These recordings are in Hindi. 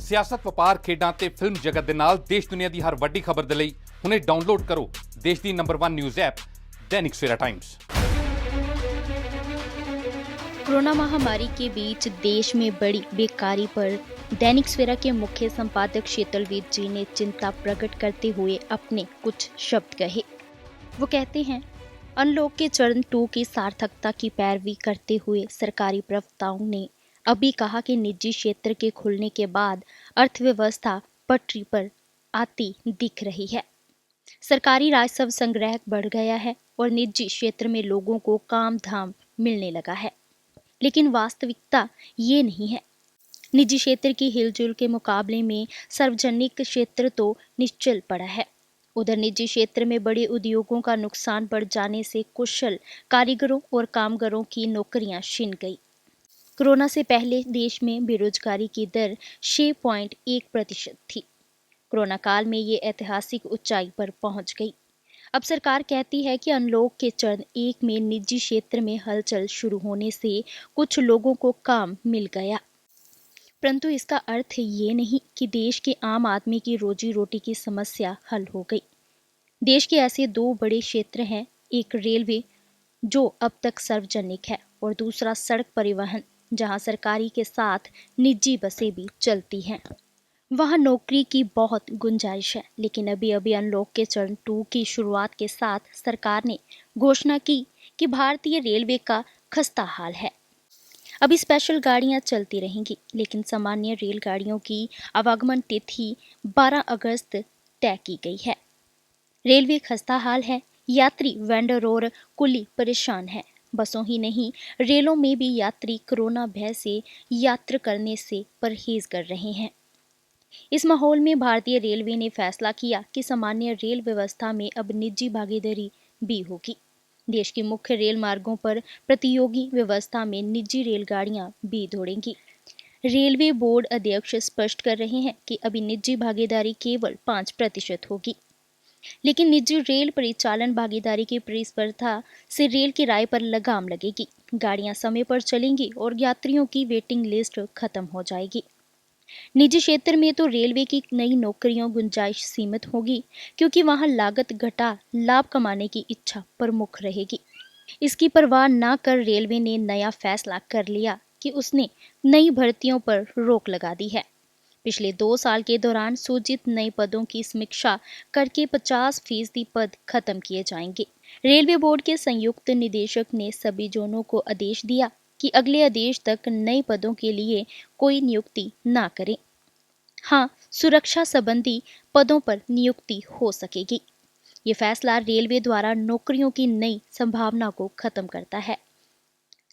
ਸਿਆਸਤ, ਵਪਾਰ, ਖੇਡਾਂ ਤੇ ਫਿਲਮ ਜਗਤ ਦੇ ਨਾਲ ਦੇਸ਼ ਦੁਨੀਆ ਦੀ ਹਰ ਵੱਡੀ ਖਬਰ ਦੇ ਲਈ ਹੁਣੇ ਡਾਊਨਲੋਡ ਕਰੋ ਦੇਸ਼ ਦੀ number 1 news app Dainik Savera times. Corona महामारी के बीच देश में बड़ी बेकारी पर दैनिक सवेरा के मुख्य संपादक शीतलवीर जी ने चिंता प्रकट करते हुए अपने कुछ शब्द कहे। वो कहते हैं, अनलॉक के चरण 2 की सार्थकता की पैरवी करते हुए सरकारी प्रवक्ताओं ने अभी कहा कि निजी क्षेत्र के खुलने के बाद अर्थव्यवस्था पटरी पर आती दिख रही है। सरकारी राजस्व संग्रह बढ़ गया है और निजी क्षेत्र में लोगों को काम धाम मिलने लगा है, लेकिन वास्तविकता ये नहीं है। निजी क्षेत्र की हिलजुल के मुकाबले में सार्वजनिक क्षेत्र तो निश्चल पड़ा है। उधर निजी क्षेत्र में बड़े उद्योगों का नुकसान बढ़ जाने से कुशल कारीगरों और कामगारों की नौकरियां छिन गई। कोरोना से पहले देश में बेरोजगारी की दर 6.1% थी। कोरोना काल में ये ऐतिहासिक ऊंचाई पर पहुंच गई। अब सरकार कहती है कि अनलॉक के चरण 1 में निजी क्षेत्र में हलचल शुरू होने से कुछ लोगों को काम मिल गया, परंतु इसका अर्थ ये नहीं कि देश के आम आदमी की रोजी रोटी की समस्या हल हो गई। देश के ऐसे 2 बड़े क्षेत्र हैं, एक रेलवे जो अब तक सार्वजनिक है और दूसरा सड़क परिवहन, जहां सरकारी के साथ निजी बसें भी चलती हैं। वहाँ नौकरी की बहुत गुंजाइश है, लेकिन अभी अभी अनलॉक के चरण 2 की शुरुआत के साथ सरकार ने घोषणा की कि भारतीय रेलवे का खस्ता हाल है। अभी स्पेशल गाड़ियां चलती रहेंगी, लेकिन सामान्य रेलगाड़ियों की आवागमन तिथि 12 अगस्त तय की गई है। रेलवे खस्ता हाल है, यात्री, वेंडर और कुली परेशान है। बसों ही नहीं, रेलों में भी यात्री कोरोना भय से यात्रा करने से परहेज कर रहे हैं। इस माहौल में भारतीय रेलवे ने फैसला किया कि सामान्य रेल व्यवस्था में अब निजी भागीदारी भी होगी। देश के मुख्य रेल मार्गों पर प्रतियोगी व्यवस्था में निजी रेलगाड़ियां भी दौड़ेंगी। रेलवे बोर्ड अध्यक्ष स्पष्ट कर रहे हैं कि अभी निजी भागीदारी केवल 5% होगी, लेकिन निजी रेल परिचालन भागीदारी की प्रतिस्पर्धा से रेल किराए पर लगाम लगेगी। गाड़ियां समय पर चलेंगी और यात्रियों की वेटिंग लिस्ट खत्म हो जाएगी। निजी क्षेत्र में तो रेलवे की नई नौकरियों गुंजाइश सीमित होगी, क्योंकि वहां लागत घटा लाभ कमाने की इच्छा प्रमुख रहेगी। इसकी परवाह न कर रेलवे ने नया फैसला कर लिया कि उसने नई भर्तियों पर रोक लगा दी है। पिछले 2 साल के दौरान सूचित नए पदों की समीक्षा करके 50% पद खत्म किए जाएंगे। रेलवे बोर्ड के संयुक्त निदेशक ने सभी जोनों को आदेश दिया कि अगले आदेश तक नए पदों के लिए कोई नियुक्ति ना करें। हाँ, सुरक्षा संबंधी पदों पर नियुक्ति हो सकेगी। ये फैसला रेलवे द्वारा नौकरियों की नई संभावना को खत्म करता है।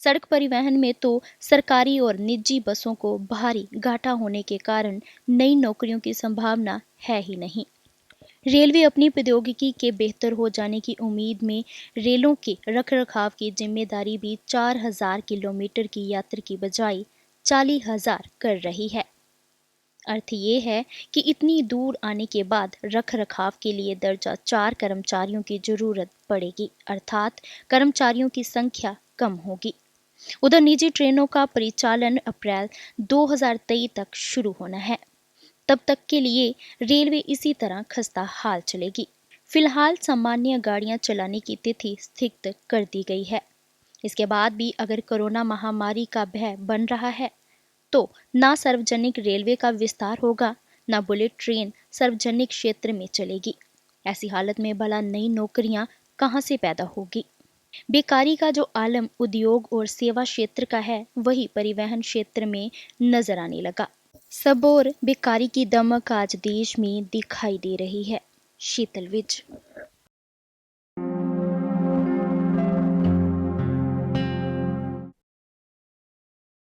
सड़क परिवहन में तो सरकारी और निजी बसों को भारी घाटा होने के कारण नई नौकरियों की संभावना है ही नहीं। रेलवे अपनी प्रौद्योगिकी के बेहतर हो जाने की उम्मीद में रेलों के रखरखाव की जिम्मेदारी भी 4000 किलोमीटर की यात्रा की बजाय 40,000 कर रही है। अर्थ ये है कि इतनी दूर आने के बाद रखरखाव के लिए दर्जा 4 कर्मचारियों की जरूरत पड़ेगी, अर्थात कर्मचारियों की संख्या कम होगी। उधर निजी ट्रेनों का परिचालन अप्रैल 2023 तक शुरू होना है। तब तक के लिए रेलवे इसी तरह खस्ता हाल चलेगी। फिलहाल सामान्य गाड़ियां चलाने की तिथि स्थित कर दी गई है। इसके बाद भी अगर कोरोना महामारी का भय बन रहा है, तो ना सार्वजनिक रेलवे का विस्तार होगा, ना बुलेट ट्रेन सार्वजनिक क्षेत्र में चलेगी। ऐसी हालत में भला नई नौकरियां कहां से पैदा होगी? बेकारी का जो आलम उद्योग और सेवा क्षेत्र का है, वही परिवहन क्षेत्र में नजर आने लगा। सब और बेकारी की दमक आज देश में दिखाई दे रही है। शीतलवीर।